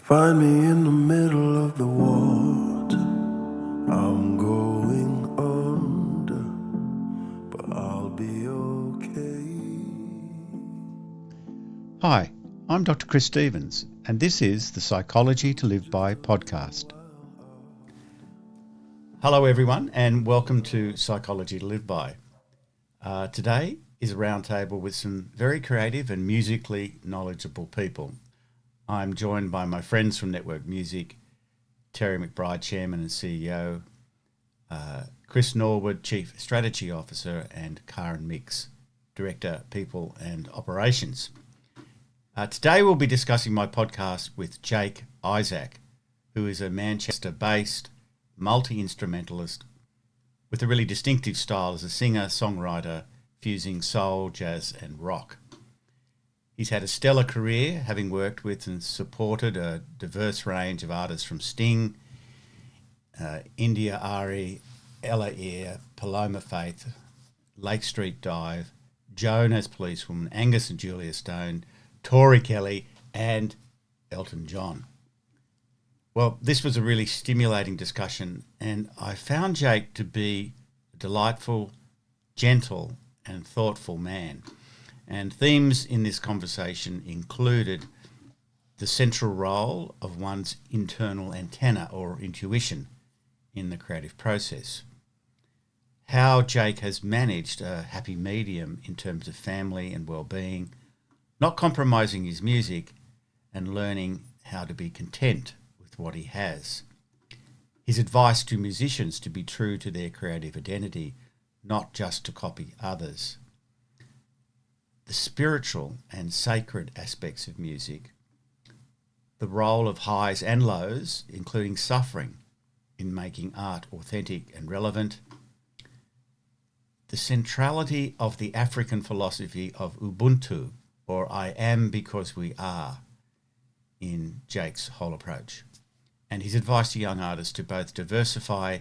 Find me in the middle of the water. I'm going under, but I'll be okay. Hi, I'm Dr. Chris Stevens, and this is the Psychology to Live By podcast. Hello, everyone, and welcome to Psychology to Live By. Today is a roundtable with some very creative and musically knowledgeable people. I'm joined by my friends from Nettwerk Music, Terry McBride, Chairman and CEO, Chris Norwood, Chief Strategy Officer, and Karen Mix, Director, People and Operations. Today we'll be discussing my podcast with Jake Issac, who is a Manchester-based multi-instrumentalist with a really distinctive style as a singer-songwriter fusing soul, jazz and rock. He's had a stellar career, having worked with and supported a diverse range of artists from Sting, India Ari, Ella Eyre, Paloma Faith, Lake Street Dive, Joan as Policewoman, Angus and Julia Stone, Tori Kelly and Elton John. Well, this was a really stimulating discussion, and I found Jake to be a delightful, gentle and thoughtful man. And themes in this conversation included the central role of one's internal antenna or intuition in the creative process, how Jake has managed a happy medium in terms of family and well-being, not compromising his music, and learning how to be content with what he has. His advice to musicians to be true to their creative identity, not just to copy others. The spiritual and sacred aspects of music, the role of highs and lows, including suffering, in making art authentic and relevant, the centrality of the African philosophy of Ubuntu, or I am because we are, in Jake's whole approach, and his advice to young artists to both diversify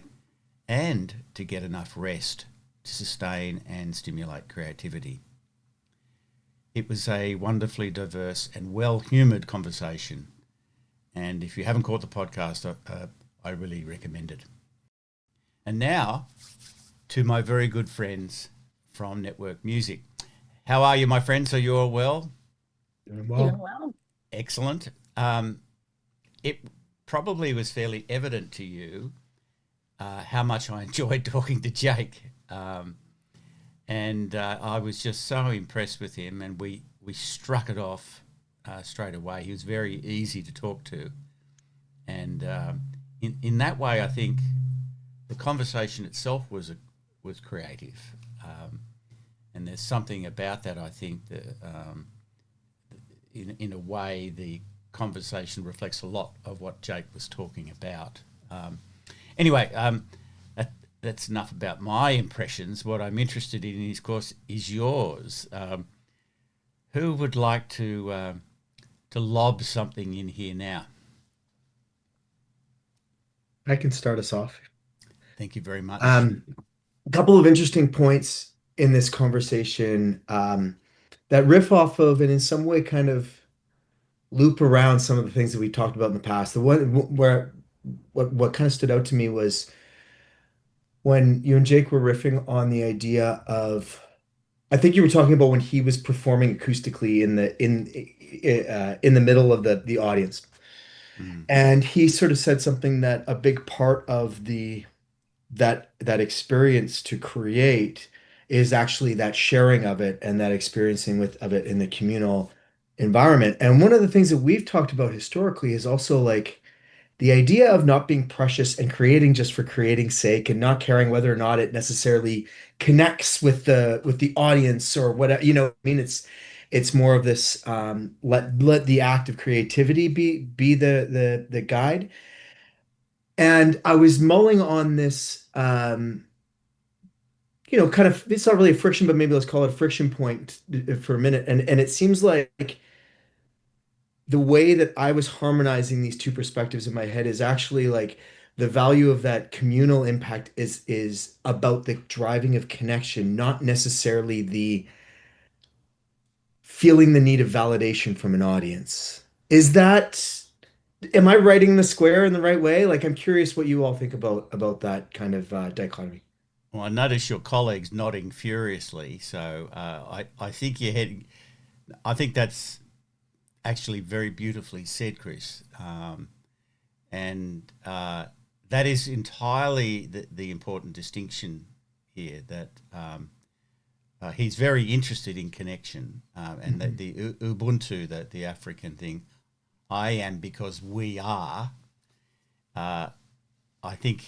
and to get enough rest to sustain and stimulate creativity. It was a wonderfully diverse and well-humoured conversation, and if you haven't caught the podcast, I really recommend it. And now, to my very good friends from Nettwerk Music. How are you, my friends? Are you all well? Doing well. Doing well. Excellent. It probably was fairly evident to you how much I enjoyed talking to Jake. And I was just so impressed with him, and we struck it off straight away. He was very easy to talk to. And in that way, I think the conversation itself was creative. And there's something about that, I think, that in a way the conversation reflects a lot of what Jake was talking about. Anyway, that's enough about my impressions. What I'm interested in, of course, is yours. Who would like to lob something in here now? I can start us off. Thank you very much. A couple of interesting points in this conversation that riff off of and in some way kind of loop around some of the things that we talked about in the past. The one where what kind of stood out to me was when you and Jake were riffing on the idea of, I think you were talking about when he was performing acoustically in the middle of the audience. And he sort of said something that a big part of that experience to create is actually that sharing of it and that experiencing of it in the communal environment. And one of the things that we've talked about historically is also like the idea of not being precious and creating just for creating's sake and not caring whether or not it necessarily connects with the audience or whatever, I mean, it's more of this let the act of creativity be the guide. And I was mulling on this kind of, it's not really a friction, but maybe let's call it a friction point for a minute. And it seems like the way that I was harmonizing these two perspectives in my head is actually like the value of that communal impact is about the driving of connection, not necessarily the feeling the need of validation from an audience. Is that Am I writing the square in the right way? Like, I'm curious what you all think about that kind of dichotomy. Well, I notice your colleagues nodding furiously, so I think you're heading. I think that's actually very beautifully said, Chris. And that is entirely the important distinction here that he's very interested in connection and that Mhm. the Ubuntu, the African thing, I am because we are. Uh, I think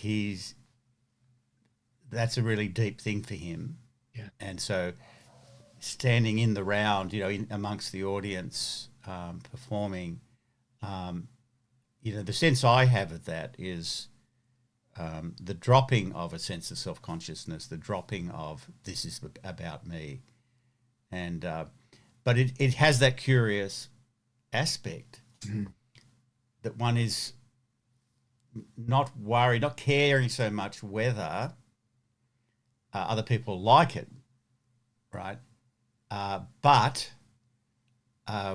that's a really deep thing for him. Yeah. And so standing in the round, amongst the audience, performing, um, the sense I have of that is the dropping of a sense of self consciousness, the dropping of this is about me, and but it has that curious aspect Mhm. that one is not worried, not caring so much whether other people like it, right? But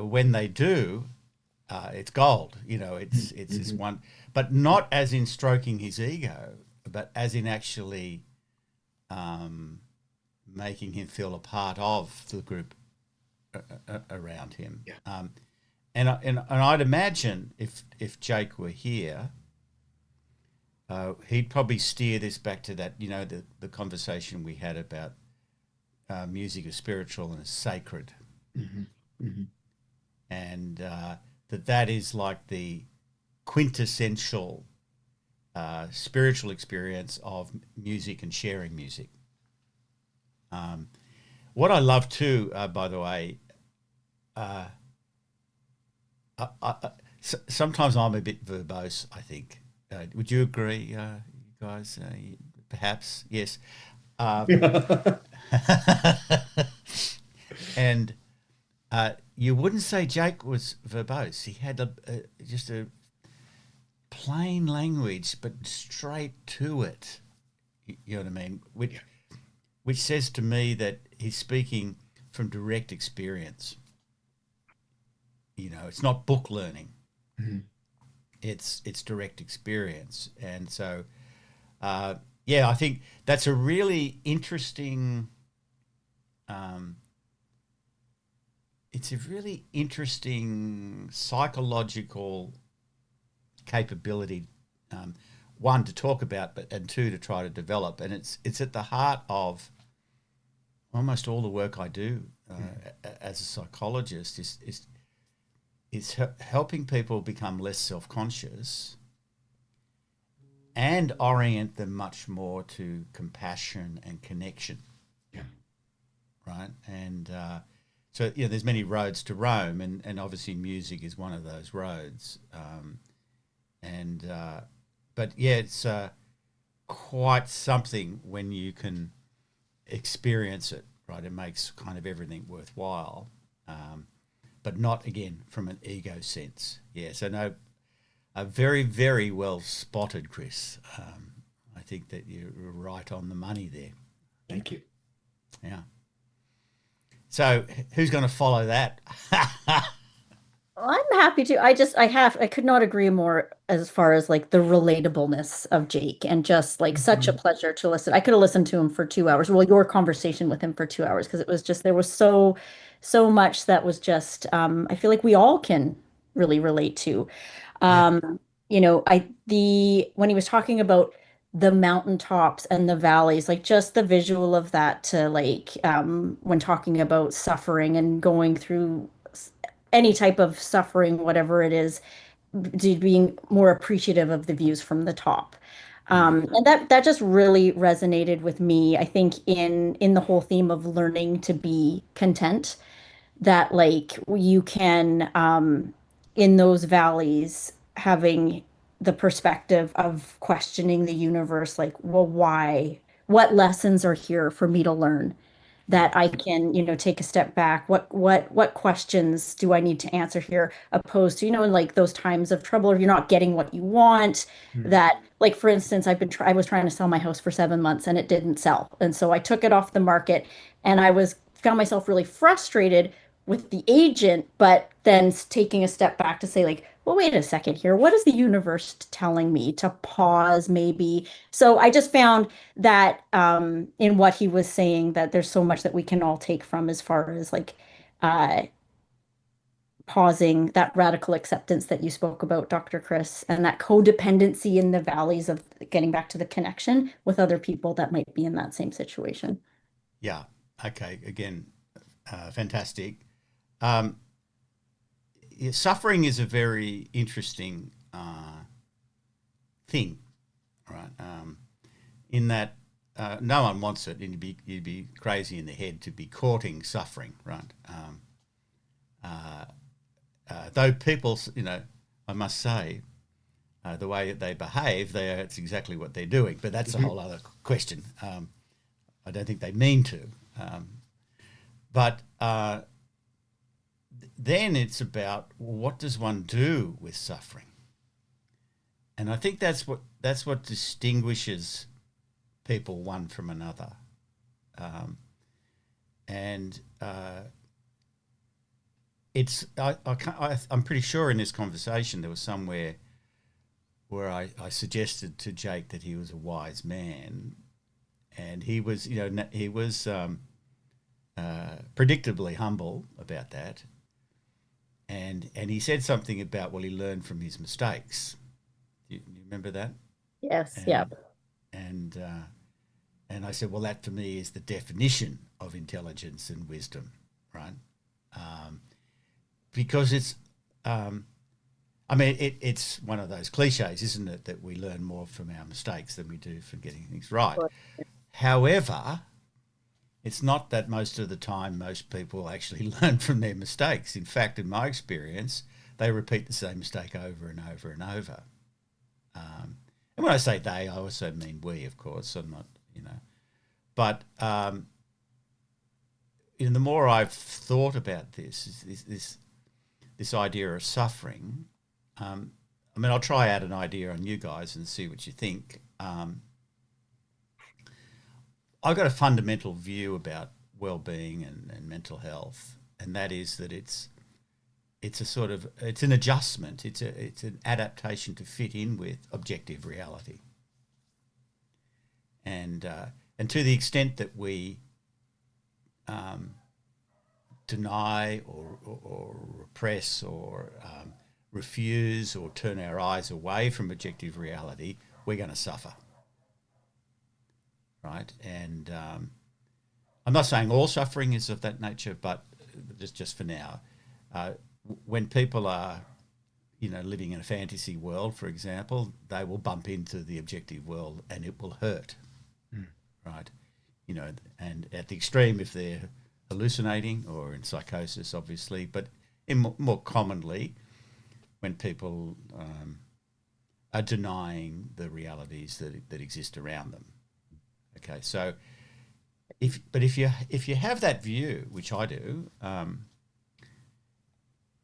when they do, it's gold. It's this Mhm. one, but not as in stroking his ego, but as in actually um, making him feel a part of the group around him. Yeah. And I'd imagine if Jake were here, he'd probably steer this back to that, the conversation we had about music as spiritual and as sacred, Mhm. Mhm. and that is like the quintessential spiritual experience of music and sharing music. Um, what I love too, by the way, uh, sometimes I'm a bit verbose. I think. Would you agree, you guys? Perhaps yes. Uh, and you wouldn't say Jake was verbose. He had just a plain language, but straight to it. You know what I mean? Yeah. Which says to me that he's speaking from direct experience. It's not book learning. Mhm. It's direct experience, and so uh, yeah, I think that's a really interesting. Um, it's a really interesting psychological capability. One to talk about, but and two to try to develop, and it's at the heart of almost all the work I do Mhm. as a psychologist is helping people become less self conscious and orient them much more to compassion and connection, Yeah. right? And so there's many roads to Rome, and obviously music is one of those roads. And but yeah, it's quite something when you can experience it, right? It makes kind of everything worthwhile, but not again from an ego sense. Yeah, so no, very, very well spotted, Chris. I think that you're right on the money there. Thank you. Yeah. So who's going to follow that? I'm happy to. I could not agree more as far as like the relatableness of Jake and just like such a Mhm. pleasure to listen. I could have listened to him for 2 hours. Well, your conversation with him for 2 hours because it was just there was so much that was just I feel like we all can really relate to. Yeah. I the when he was talking about the mountaintops and the valleys, like just the visual of that to like when talking about suffering and going through any type of suffering, whatever it is, to being more appreciative of the views from the top. Mm. And that just really resonated with me. I think in the whole theme of learning to be content, that like you can in those valleys having the perspective of questioning the universe, like, well, why? What lessons are here for me to learn? Mm. That I can, take a step back. What questions do I need to answer here, opposed to, in like those times of trouble, or you're not getting what you want. Mhm. That, like, for instance, I was trying to sell my house for 7 months and it didn't sell, and so I took it off the market, and I was found myself really frustrated with the agent, but then taking a step back to say, like, well, wait a second here. What is the universe telling me to pause maybe? So I just found that in what he was saying that there's so much that we can all take from as far as like uh, pausing, that radical acceptance that you spoke about, Dr. Chris, and that codependency in the valleys of getting back to the connection with other people that might be in that same situation. Yeah. Okay. Again, fantastic. Um, yeah, suffering is a very interesting thing, right? In that no one wants it, and you'd be crazy in the head to be courting suffering, right? Uh, though people, I must say, the way that they behave, it's exactly what they're doing. But that's a Mhm. whole other question. I don't think they mean to. But then it's about what does one do with suffering, and I think that's what distinguishes people one from another, and I'm pretty sure in this conversation there was somewhere where I suggested to Jake that he was a wise man, and he was predictably humble about that, and he said something about, well, he learned from his mistakes. You remember that? Yes, yeah. And and and I said, well, that for me is the definition of intelligence and wisdom, right? Um, because um, it's one of those cliches, isn't it, that we learn more from our mistakes than we do from getting things right. However, it's not that most of the time most people actually learn from their mistakes. In fact, in my experience, they repeat the same mistake over and over and over. And when I say they, I also mean we, of course. I'm not, but the more I've thought about this idea of suffering, I'll try out an idea on you guys and see what you think. I've got a fundamental view about well-being and mental health, and that is that it's an adjustment. It's an adaptation to fit in with objective reality, and to the extent that we deny or repress or refuse or turn our eyes away from objective reality, we're going to suffer, right? And I'm not saying all suffering is of that nature, but just for now, when people are, living in a fantasy world, for example, they will bump into the objective world and it will hurt, right? And at the extreme, if they're hallucinating or in psychosis, obviously, but more commonly, when people are denying the realities that exist around them. Okay, so if you have that view, which I do,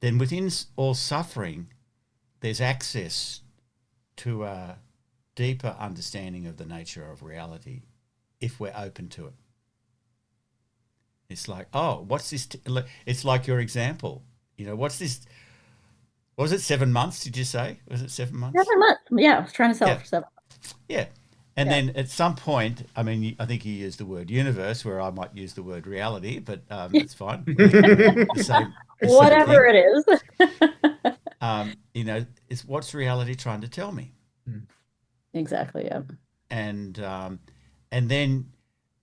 then within all suffering, there's access to a deeper understanding of the nature of reality if we're open to it. It's like, oh, what's this? It's like your example. What's this? Was it 7 months? Did you say? Was it 7 months? 7 months. Yeah, I was trying to sell it Yeah, for 7. yeah. And Yeah. then at some point, I think you used the word universe, where I might use the word reality, but it's fine. The same Whatever thing. it is. Is what's reality trying to tell me? Exactly, yeah. And and then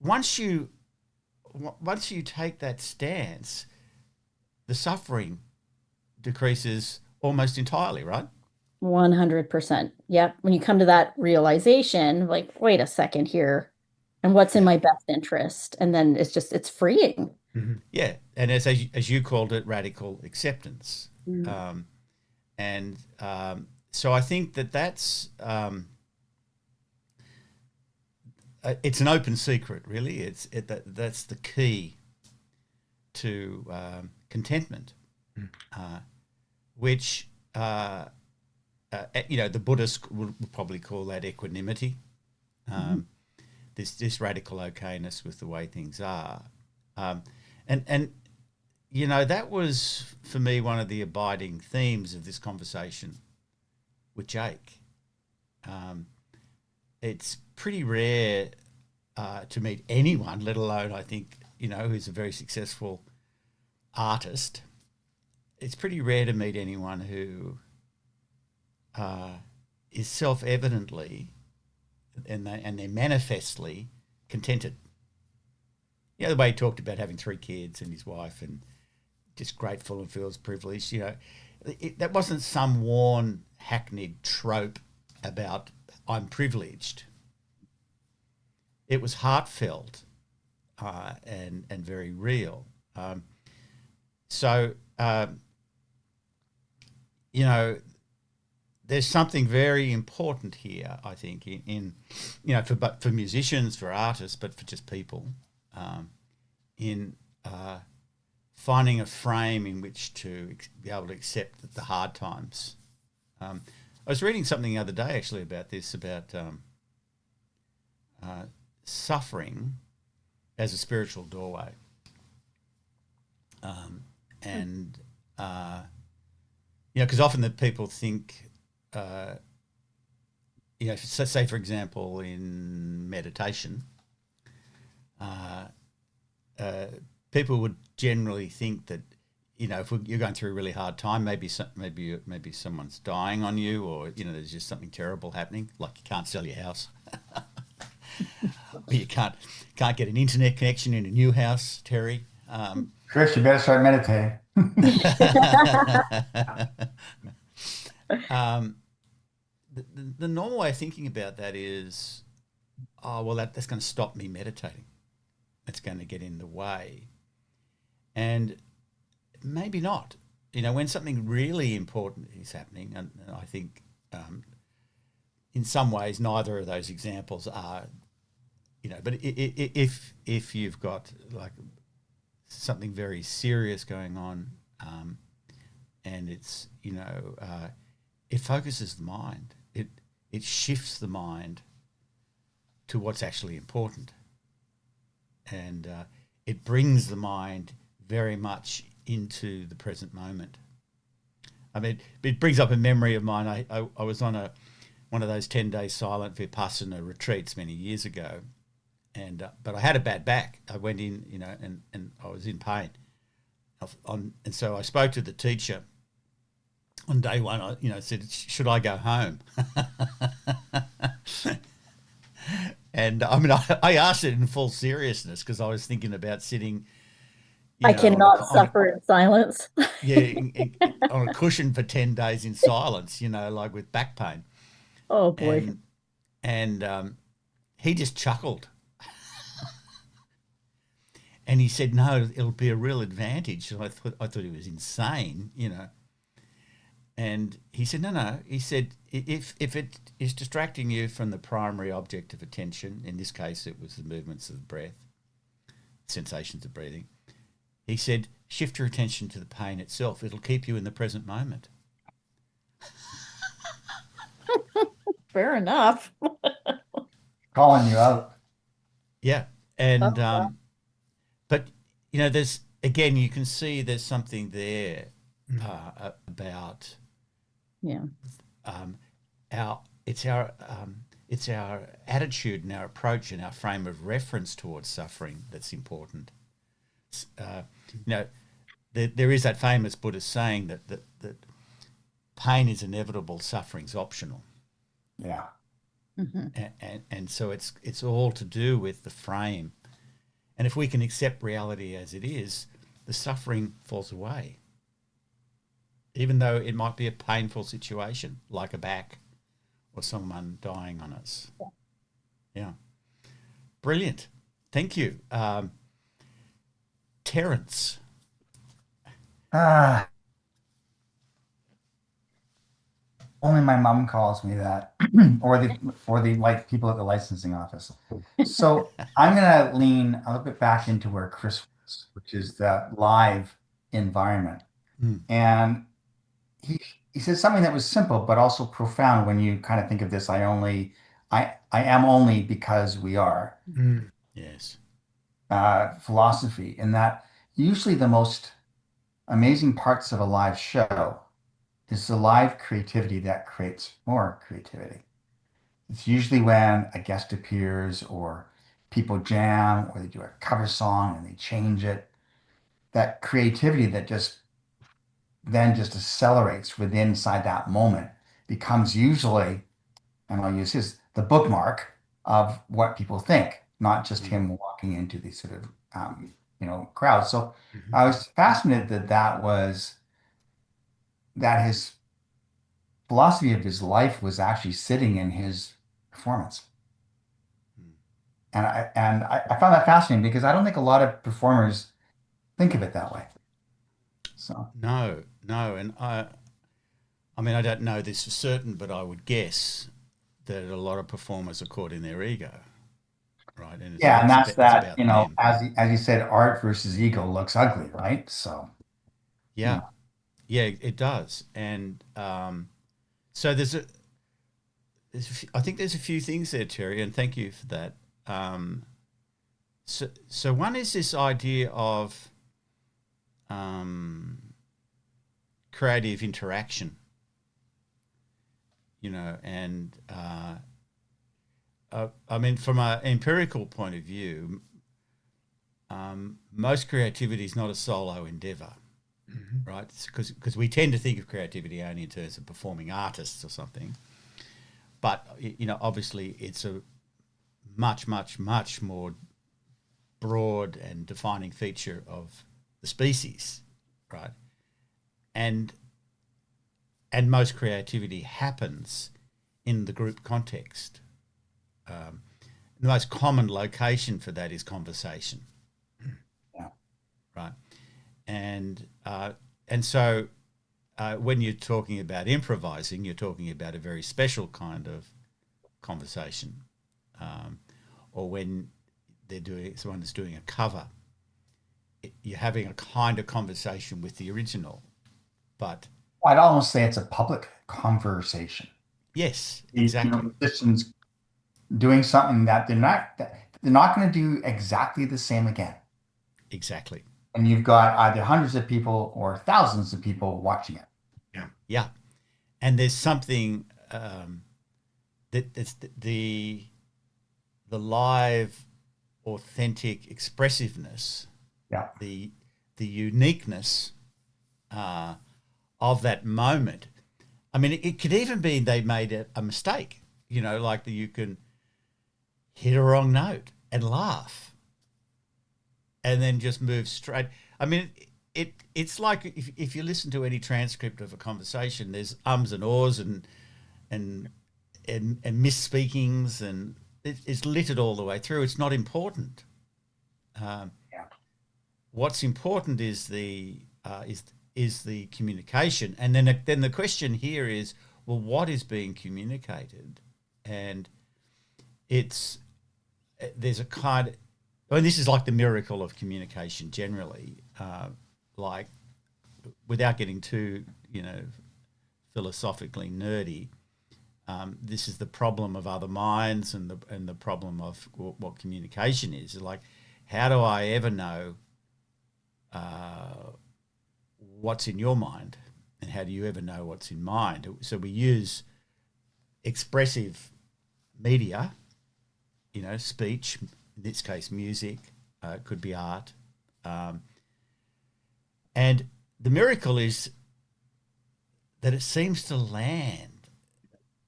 once you once you take that stance, the suffering decreases almost entirely, right? 100%. Yep. When you come to that realization, like, wait a second here, and what's in Yeah, my best interest? And then it's freeing. Mhm. yeah. And as you called it, radical acceptance. Mm. Um, and so I think that's it's an open secret, really. That's the key to contentment, which the Buddhists would probably call that equanimity. Mhm. Um, this radical okayness with the way things are, um, and that was for me one of the abiding themes of this conversation with Jake. Um, it's pretty rare to meet anyone, let alone, I think, who's a very successful artist. It's pretty rare to meet anyone who is self-evidently and they're manifestly contented. The way he talked about having 3 kids and his wife and just grateful and feels privileged. That wasn't some worn, hackneyed trope about I'm privileged. It was heartfelt and very real. So, there's something very important here, I think, in for musicians, for artists, but for just people, in finding a frame in which to be able to accept the hard times. I was reading something the other day actually about this, about suffering as a spiritual doorway. And, because often the people think, say, for example, in meditation, people would generally think that, if you're going through a really hard time, maybe someone's dying on you, or there's just something terrible happening, like you can't sell your house, or you can't get an internet connection in a new house, Terry. Chris, you better start meditating. The normal way of thinking about that is, oh, well, that's going to stop me meditating. It's going to get in the way. And maybe not. When something really important is happening, and I think in some ways neither of those examples are, but if you've got like something very serious going on, and it's, it focuses the mind. It shifts the mind to what's actually important. And it brings the mind very much into the present moment. I mean, it brings up a memory of mine. I was on one of those 10-day silent Vipassana retreats many years ago, and but I had a bad back. I went in, and I was in pain. And so I spoke to the teacher on day one. I said, should I go home? And I mean, I asked it in full seriousness because I was thinking about sitting, I cannot suffer in silence. on a cushion for 10 days in silence, like with back pain. Oh boy. And he just chuckled. And he said, no, it'll be a real advantage. And I thought he was insane, And he said, no. He said, if it is distracting you from the primary object of attention, in this case it was the movements of the breath, sensations of breathing, he said, shift your attention to the pain itself. It'll keep you in the present moment. Fair enough. Calling you out. Yeah. And, but, there's, again, you can see there's something there about it's our attitude and our approach and our frame of reference towards suffering that's important. There is that famous Buddhist saying that pain is inevitable, suffering's optional. Yeah. Mm-hmm. And so it's all to do with the frame. And if we can accept reality as it is, the suffering falls away. Even though it might be a painful situation, like a back or someone dying on us. Yeah. Brilliant. Thank you. Terence. Only my mom calls me that, or the like people at the licensing office. So I'm gonna lean a little bit back into where Chris was, which is the live environment. And he said something that was simple but also profound when you kind of think of this. I am only because we are. Yes. Philosophy, in that usually the most amazing parts of a live show is the live creativity that creates more creativity. It's usually when a guest appears or people jam or they do a cover song and they change it. That creativity that just accelerates within inside that moment becomes usually, and I'll use his, the bookmark of what people think, not just Mm. him walking into these sort of crowd. So Mhm. I was fascinated that his philosophy of his life was actually sitting in his performance. Mm. And I found that fascinating because I don't think a lot of performers think of it that way. So No, no, and I mean, I don't know this for certain, but I would guess that a lot of performers are caught in their ego, right? And yeah, and that's it's that, about them. as you said, art versus ego looks ugly, right? So, you Yeah, know, yeah, it does. And so I think there's a few things there, Terry, and thank you for that. Um, so one is this idea of um, creative interaction, and I mean, from an empirical point of view, most creativity is not a solo endeavor, Mhm. right? Because we tend to think of creativity only in terms of performing artists or something, but obviously it's a much, much, much more broad and defining feature of the species, right? And and most creativity happens in the group context. Um, the most common location for that is conversation, yeah, right? And so when you're talking about improvising, you're talking about a very special kind of conversation. Um, or when someone is doing a cover, you're having a kind of conversation with the original. But I'd almost say it's a public conversation. yes, exactly, Musicians doing something that they're not going to do exactly the same again. exactly. And you've got either hundreds of people or thousands of people watching it. Yeah. Yeah, and there's something that it's the live, authentic expressiveness, Yeah. the uniqueness uh, of that moment. I mean, it could even be they made a mistake. Like you can hit a wrong note and laugh, and then just move straight. I mean, it's like if you listen to any transcript of a conversation, there's ums and ahs and and misspeakings, and it's littered all the way through. It's not important. Um, Yeah. what's important is is the communication, and then the question here is, well, what is being communicated? And it's there's a kind of, I mean, this is like the miracle of communication generally. Like, without getting too philosophically nerdy, this is the problem of other minds, and the problem of what communication is. Like, how do I ever know what's in your mind, and how do you ever know what's in mind? So we use expressive media, speech, in this case music, it could be art, um, and the miracle is that it seems to land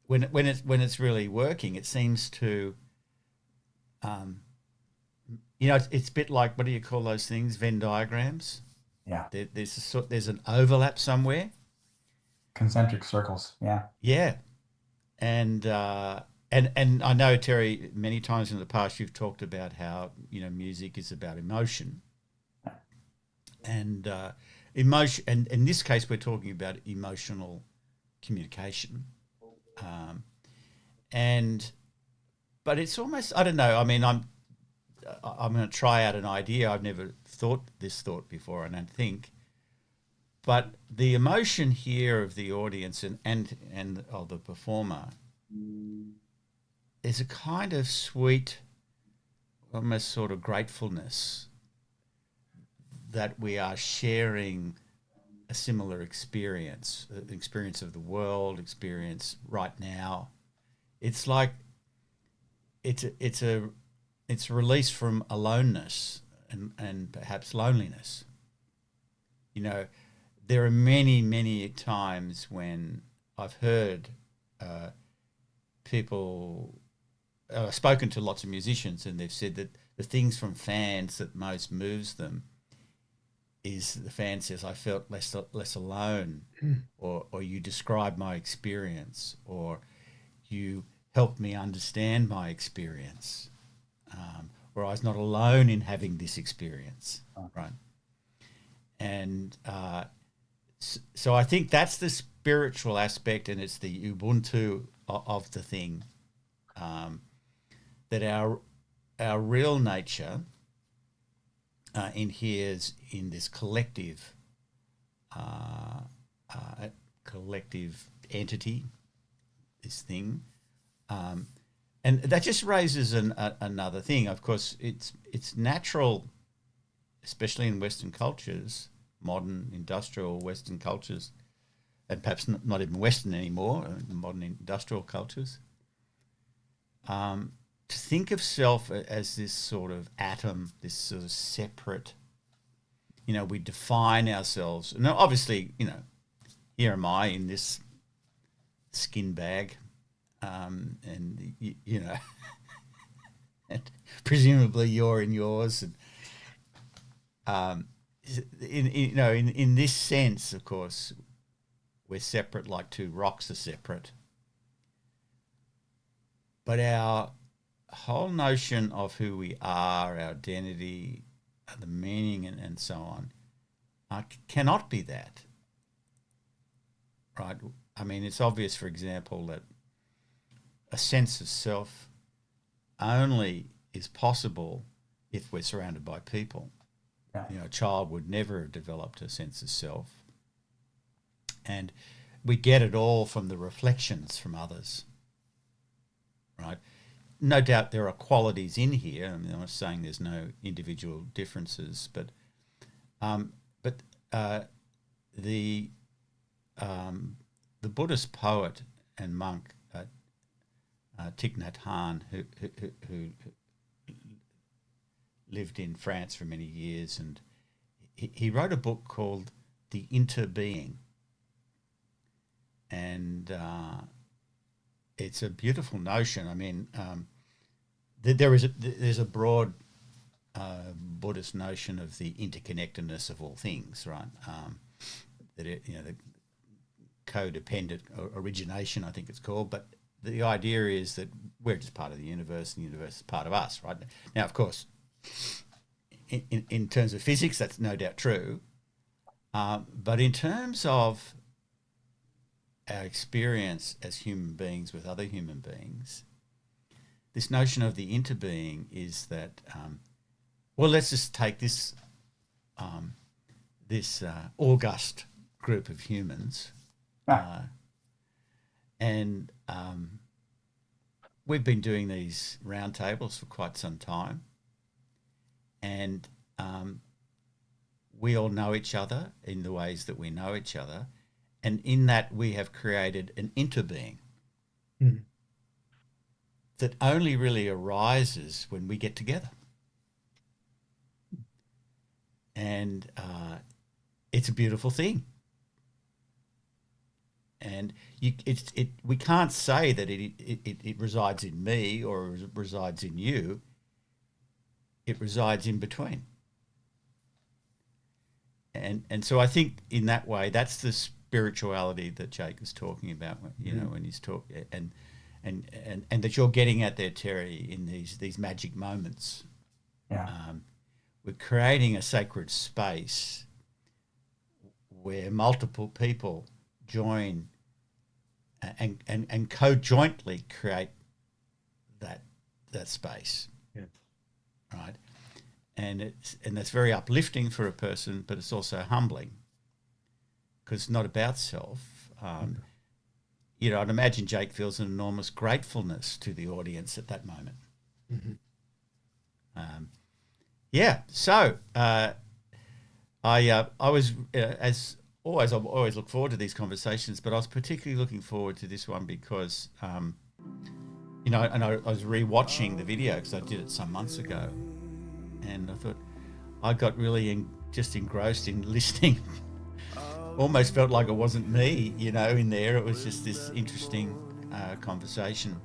when it's really working. It seems to um, it's a bit like, what do you call those things, Venn diagrams. Yeah. There's an overlap somewhere. Concentric circles. Yeah. Yeah. And I know, Terry, many times in the past you've talked about how music is about emotion, and emotion, and in this case we're talking about emotional communication, um, and but it's almost, I don't know. I mean, I'm going to try out an idea. I've never thought this thought before, I don't think. But the emotion here of the audience and of the performer is a kind of sweet, almost sort of gratefulness that we are sharing a similar experience, experience of the world, experience right now. It's like it's release from aloneness and perhaps loneliness. You know, there are many times when I've heard people, spoken to lots of musicians, and they've said that the things from fans that most moves them is the fan says, I felt less alone, or you described my experience, or you helped me understand my experience, or I was not alone in having this experience, right? And so I think that's the spiritual aspect, and it's the Ubuntu of the thing, that our real nature inheres in this collective entity, this thing, and that just raises another thing. Of course, it's natural, especially in Western cultures, modern industrial Western cultures, and perhaps not even Western anymore, modern industrial cultures, to think of self as this sort of atom, this sort of separate, we define ourselves. And obviously, here am I in this skin bag, and, and presumably you're in yours. And, in this sense, of course, we're separate like two rocks are separate. But our whole notion of who we are, our identity, the meaning, and so on, cannot be that, right? I mean, it's obvious, for example, that a sense of self only is possible if we're surrounded by people. Yeah. A child would never have developed a sense of self. And we get it all from the reflections from others, right? No doubt there are qualities in here. I mean, I'm not saying there's no individual differences, but the Buddhist poet and monk Thich Nhat Hanh, who lived in France for many years, and he wrote a book called The Interbeing, and it's a beautiful notion. I mean, there's a broad Buddhist notion of the interconnectedness of all things, right? The codependent origination, I think it's called, but the idea is that we're just part of the universe, and the universe is part of us, right? Now, of course, in terms of physics, that's no doubt true, but in terms of our experience as human beings with other human beings, this notion of the interbeing is that, let's just take this august group of humans, and we've been doing these roundtables for quite some time, and we all know each other in the ways that we know each other. And in that, we have created an interbeing that only really arises when we get together. And it's a beautiful thing. And we can't say that it resides in me or it resides in you. It resides in between. And so I think in that way, that's the spirituality that Jake is talking about, when he's talking, and that you're getting at there, Terry, in these magic moments. Yeah. We're creating a sacred space where multiple people join and co-jointly create that space. Yeah. Right. And that's very uplifting for a person, but it's also humbling, because it's not about self. I'd imagine Jake feels an enormous gratefulness to the audience at that moment. Mm-hmm. So I was, as always look forward to these conversations, but I was particularly looking forward to this one because, and I was rewatching the video because I did it some months ago, and I thought I got really just engrossed in listening. Almost felt like it wasn't me, in there. It was just this interesting conversation.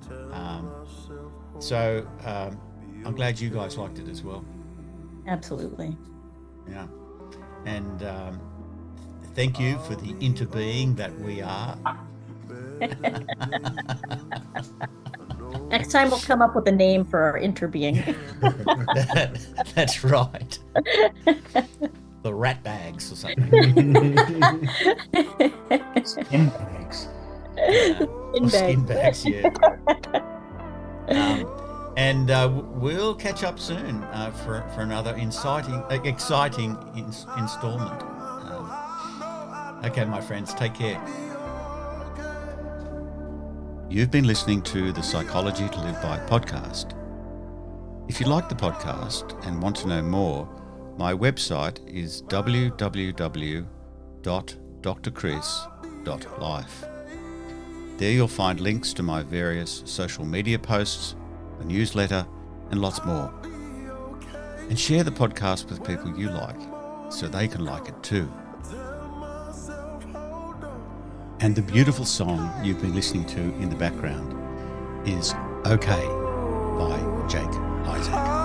So I'm glad you guys liked it as well. Absolutely. Yeah. And thank you for the interbeing that we are. Next time we'll come up with a name for our interbeing. That's right. The rat bags or something. Skin bags. Skin bags, yeah. And we'll catch up soon for another exciting installment. Okay, my friends, take care. You've been listening to the Psychology to Live By podcast. If you like the podcast and want to know more, my website is www.drchris.life. There you'll find links to my various social media posts, a newsletter, and lots more. And share the podcast with people you like so they can like it too. And the beautiful song you've been listening to in the background is Okay by Jake Issac.